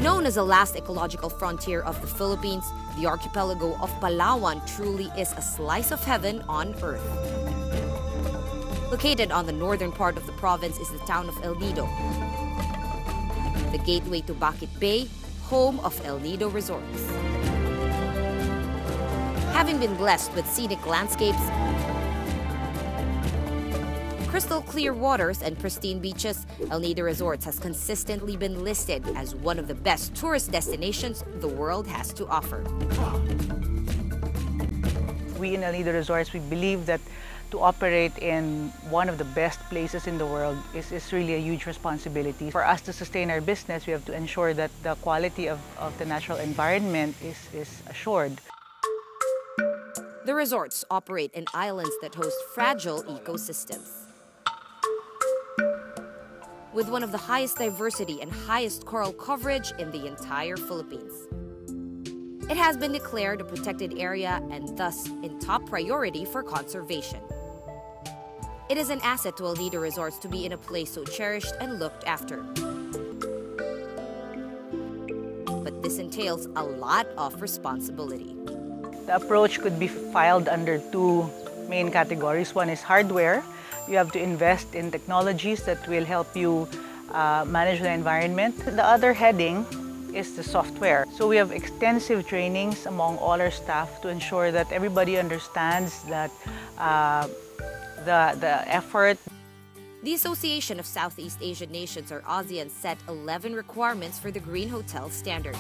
Known as the last ecological frontier of the Philippines, the archipelago of Palawan truly is a slice of heaven on earth. Located on the northern part of the province is the town of El Nido, the gateway to Bakit Bay, home of El Nido Resorts. Having been blessed with scenic landscapes, crystal clear waters, and pristine beaches, El Nido Resorts has consistently been listed as one of the best tourist destinations the world has to offer. We in El Nido Resorts, we believe that to operate in one of the best places in the world is really a huge responsibility. For us to sustain our business, we have to ensure that the quality of the natural environment is assured. The resorts operate in islands that host fragile ecosystems, with one of the highest diversity and highest coral coverage in the entire Philippines. It has been declared a protected area and thus in top priority for conservation. It is an asset to El Nido Resorts to be in a place so cherished and looked after. But this entails a lot of responsibility. The approach could be filed under two main categories. One is hardware. You have to invest in technologies that will help you manage the environment. The other heading is the software. So we have extensive trainings among all our staff to ensure that everybody understands that the effort. The Association of Southeast Asian Nations, or ASEAN, set 11 requirements for the Green Hotel Standard.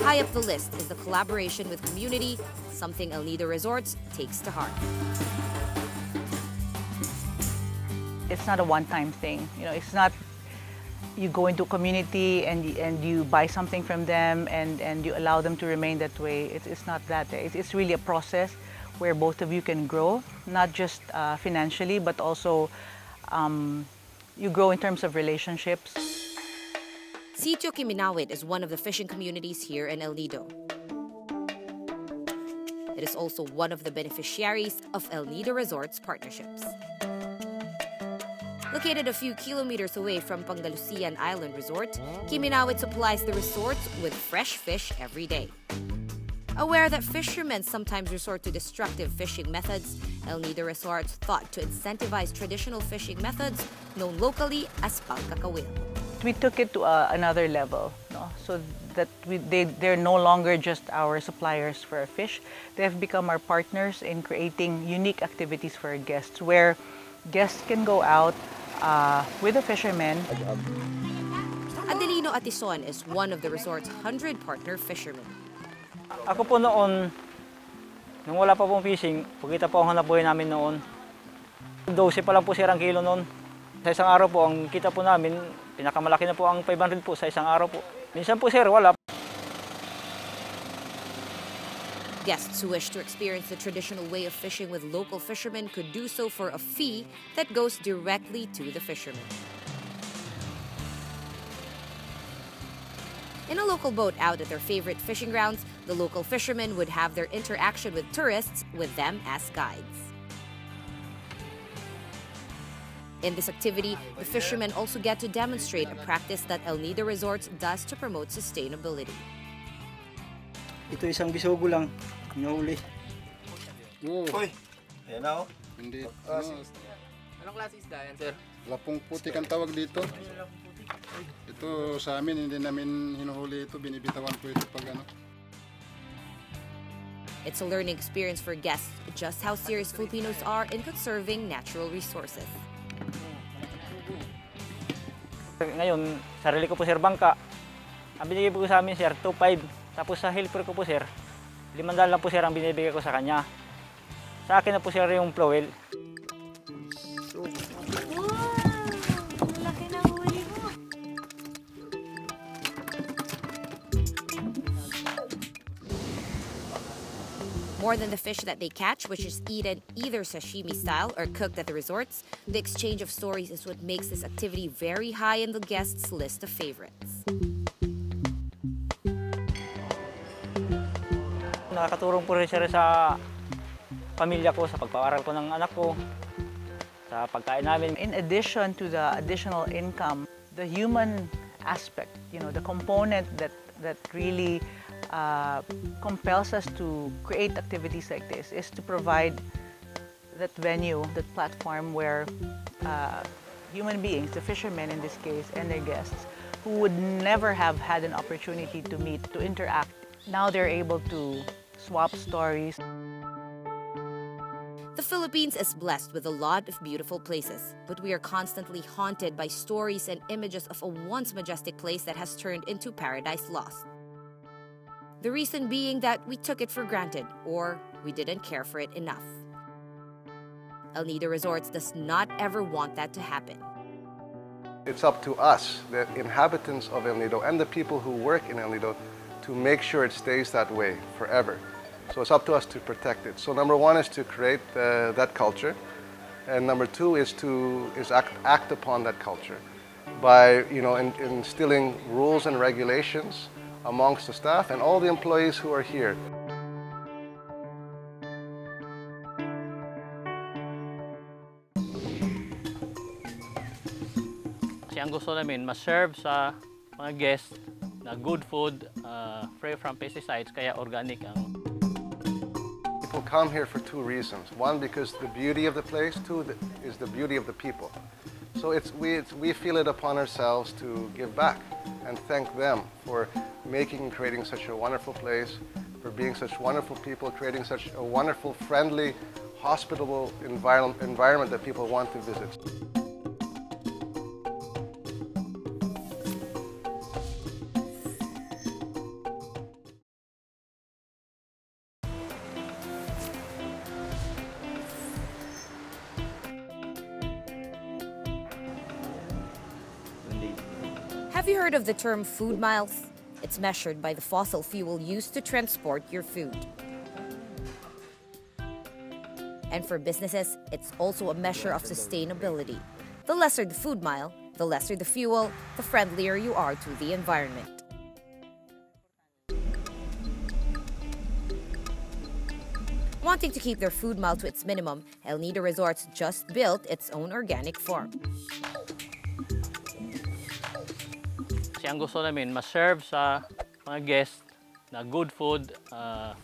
High up the list is the collaboration with community, something El Nido Resorts takes to heart. It's not a one-time thing. You know, it's not you go into a community and you buy something from them and you allow them to remain that way. It's not that. It's really a process where both of you can grow, not just financially, but also you grow in terms of relationships. Sitio Kiminawit is one of the fishing communities here in El Nido. It is also one of the beneficiaries of El Nido Resorts partnerships. Located a few kilometers away from Pangalusian Island Resort, Kiminawit supplies the resorts with fresh fish every day. Aware that fishermen sometimes resort to destructive fishing methods, El Nido Resorts thought to incentivize traditional fishing methods known locally as palkakawil. We took it to another level, no? So that they're no longer just our suppliers for our fish. They have become our partners in creating unique activities for our guests, where guests can go out with the fishermen. Adelino Atison is one of the resort's 100 partner fishermen. Ako po noon, nung wala pa pong fishing, pagkita po ang hanap buhay namin noon. 12 pa lang po sirang kilo noon. Sa isang araw po, ang kita po namin, pinakamalaki na po ang 500 po sa isang araw po. Minsan po sir, wala. Guests who wish to experience the traditional way of fishing with local fishermen could do so for a fee that goes directly to the fishermen. In a local boat out at their favorite fishing grounds, the local fishermen would have their interaction with tourists with them as guides. In this activity, the fishermen also get to demonstrate a practice that El Nido Resorts does to promote sustainability. Ito isang bisogo lang, nahuli. Uy! Ayan na, oh. Hindi. Anong klase isda yan, sir? Lapong putik ang tawag dito. Ito sa amin, hindi namin hinuhuli ito. Binibitawan po ito pag ano. It's a learning experience for guests just how serious Filipinos are in conserving natural resources. Ngayon, sarili ko po sir bangka. Ang binigay po sa amin sir, 2.5. Tapos sa helper ko po sir, 500 lang po sir ang binibigay ko sa kanya. Sa akin na po sir yung flowel. Laki na huli mo! More than the fish that they catch, which is eaten either sashimi style or cooked at the resorts, the exchange of stories is what makes this activity very high in the guests' list of favorites. Nakakatulong po rin siya sa pamilya ko, sa pagpaaral ko ng anak ko. sa pagkain namin. In addition to the additional income, the human aspect, the component that really compels us to create activities like this is to provide that venue, that platform where human beings, the fishermen in this case, and their guests, who would never have had an opportunity to meet, to interact, now they're able to swap stories. The Philippines is blessed with a lot of beautiful places, but we are constantly haunted by stories and images of a once majestic place that has turned into paradise lost. The reason being that we took it for granted or we didn't care for it enough. El Nido Resorts does not ever want that to happen. It's up to us, the inhabitants of El Nido and the people who work in El Nido, to make sure it stays that way forever. So it's up to us to protect it. So number one is to create that culture, and number two is to act upon that culture by instilling rules and regulations amongst the staff and all the employees who are here. Kasi ang gusto namin, ma-serve sa mga guests na good food, free from pesticides, kaya organic ang. People come here for two reasons. One, because the beauty of the place. Two, is the beauty of the people. So we feel it upon ourselves to give back and thank them for making and creating such a wonderful place, for being such wonderful people, creating such a wonderful, friendly, hospitable environment that people want to visit. Have you heard of the term food miles? It's measured by the fossil fuel used to transport your food. And for businesses, it's also a measure of sustainability. The lesser the food mile, the lesser the fuel, the friendlier you are to the environment. Wanting to keep their food mile to its minimum, El Nido Resorts just built its own organic farm. Kasi ang gusto namin, ma-serve sa mga guests na good food,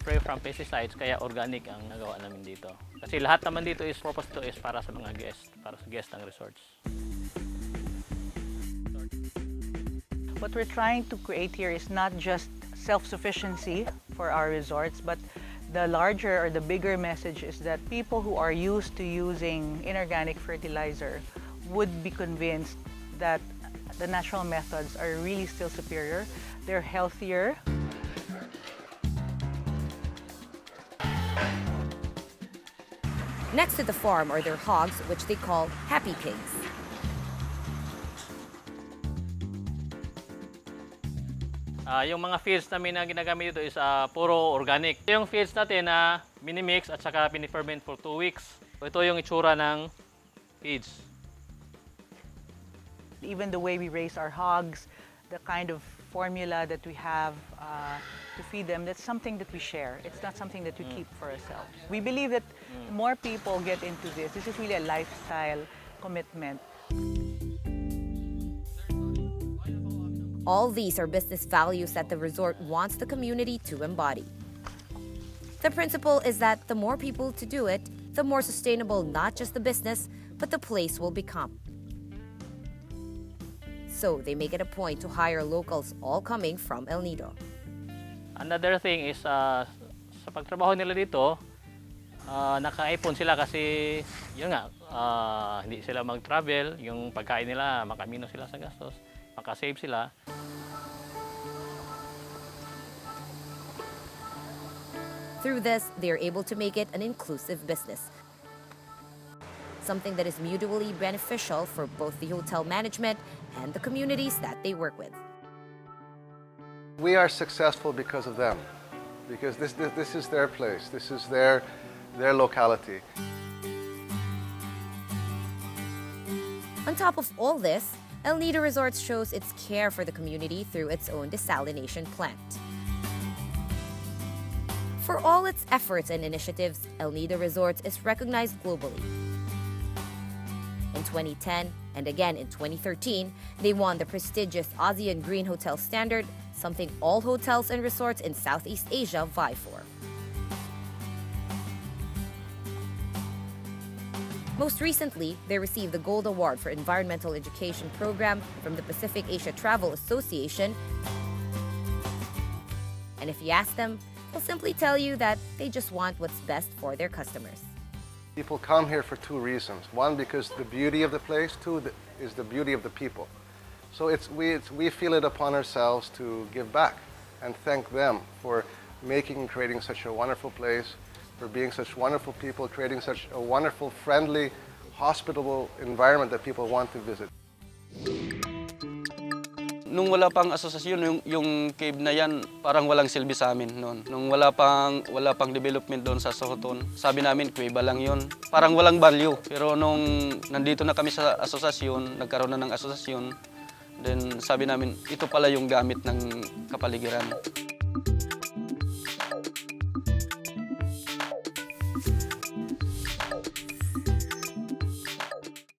free from pesticides, kaya organic ang nagawa namin dito. Kasi lahat naman dito is purpose to is para sa mga guests, para sa guests ng resorts. What we're trying to create here is not just self-sufficiency for our resorts, but the larger or the bigger message is that people who are used to using inorganic fertilizer would be convinced that the natural methods are really still superior. They're healthier. Next to the farm are their hogs, which they call happy pigs. Yung mga feeds namin na ginagamit dito is puro organic. Yung feeds natin na minimix at saka piniferment for 2 weeks. Ito yung itsura ng feeds. Even the way we raise our hogs, the kind of formula that we have to feed them, that's something that we share. It's not something that we keep for ourselves. We believe that more people get into this. This is really a lifestyle commitment. All these are business values that the resort wants the community to embody. The principle is that the more people to do it, the more sustainable not just the business, but the place will become. So they make it a point to hire locals all coming from El Nido. Another thing is sa pagtrabaho nila dito, nakaipon sila kasi yun nga, hindi sila mag-travel, yung pagkain nila, makamino sila sa gastos, makasave sila. Through this, they are able to make it an inclusive business. Something that is mutually beneficial for both the hotel management and the communities that they work with. We are successful because of them, because this is their place, this is their locality. On top of all this, El Nido Resorts shows its care for the community through its own desalination plant. For all its efforts and initiatives, El Nido Resorts is recognized globally. In 2010 and again in 2013, they won the prestigious ASEAN Green Hotel Standard, something all hotels and resorts in Southeast Asia vie for. Most recently, they received the Gold Award for Environmental Education Program from the Pacific Asia Travel Association. And if you ask them, they'll simply tell you that they just want what's best for their customers. People come here for two reasons. One, because the beauty of the place. Two, is the beauty of the people. So we feel it upon ourselves to give back and thank them for making and creating such a wonderful place, for being such wonderful people, creating such a wonderful, friendly, hospitable environment that people want to visit. Nung wala pang asosasyon, yung cave na yan, parang walang silbi sa amin noon. Nung wala pang development doon sa Sohoton, sabi namin, kuweba lang yun. Parang walang value. Pero nung nandito na kami sa asosasyon, nagkaroon na ng asosasyon, then sabi namin, ito pala yung gamit ng kapaligiran.